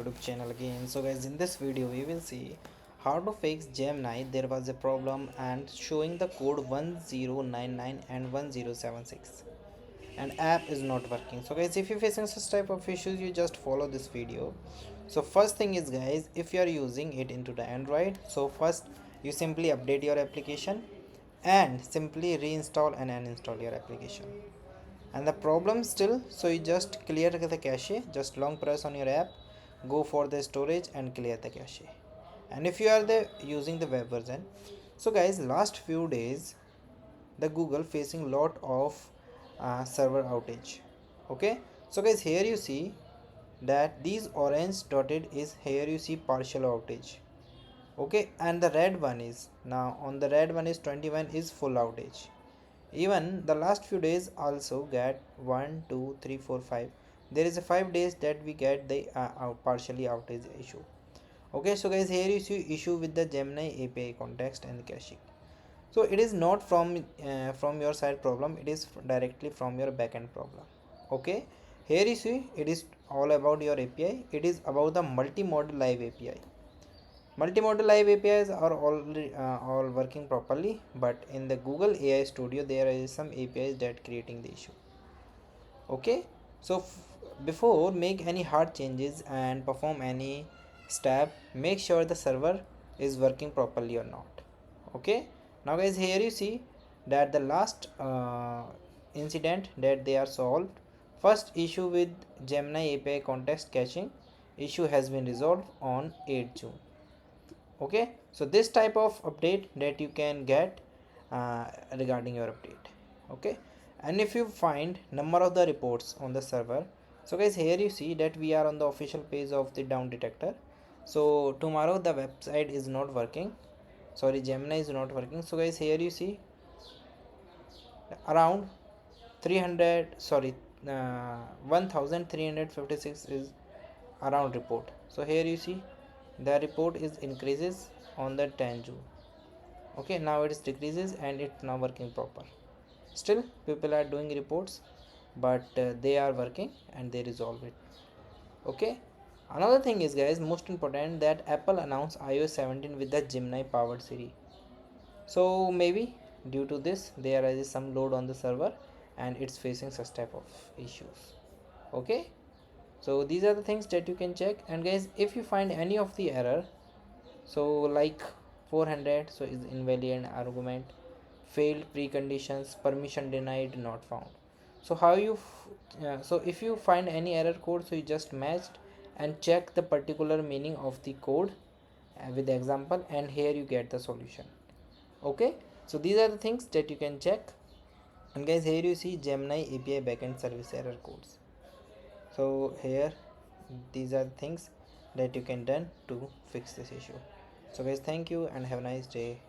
YouTube channel again. So guys, in this video we will see how to fix Gemini. There was a problem and showing the code 1099 and 1076 and app is not working. So guys, if you're facing such type of issues, you just follow this video. So first thing is guys, if you are using it into the Android, so first you simply update your application and simply reinstall and uninstall your application. And the problem still, so you just clear the cache, just long press on your app, go for the storage and clear the cache. And if you are the using the web version, so guys, last few days the Google facing lot of server outage. Okay, so guys, here you see that these orange dotted is, here you see partial outage. Okay, and the red one is, now on the red one is 21 is full outage. Even the last few days also get 1 2 3 4 5, there is a 5 days that we get the partially outage issue. Okay, so guys, here you see issue with the Gemini API context and caching. So it is not from your side problem, it is directly from your backend problem. Okay, here you see it is all about your API, it is about the multimodal live API. Multimodal live APIs are all working properly, but in the Google AI Studio there is some APIs that creating the issue. Okay, so before make any hard changes and perform any step, make sure the server is working properly or not. Okay, now guys, here you see that the last incident that they are solved. First issue with Gemini API context caching issue has been resolved on 8 June. Okay, so this type of update that you can get regarding your update. Okay, and if you find number of the reports on the server, so guys, here you see that we are on the official page of the down detector. So tomorrow the website is not working, sorry, Gemini is not working. So guys, here you see around 300, sorry, 1356 is around report. So here you see the report is increases on the 10 June. Okay, now it is decreases and it's now working proper. Still people are doing reports, but they are working and they resolve it. Okay, another thing is guys, most important, that Apple announced iOS 17 with the Gemini powered Siri. So maybe due to this there is some load on the server and it's facing such type of issues. Okay, so these are the things that you can check. And guys, if you find any of the error, so like 400, so is invalid argument, failed preconditions, permission denied, not found. So how you so if you find any error code, so you just matched and check the particular meaning of the code with the example, and here you get the solution. Okay, so these are the things that you can check. And guys, here you see Gemini API backend service error codes. So here these are the things that you can done to fix this issue. So guys, thank you and have a nice day.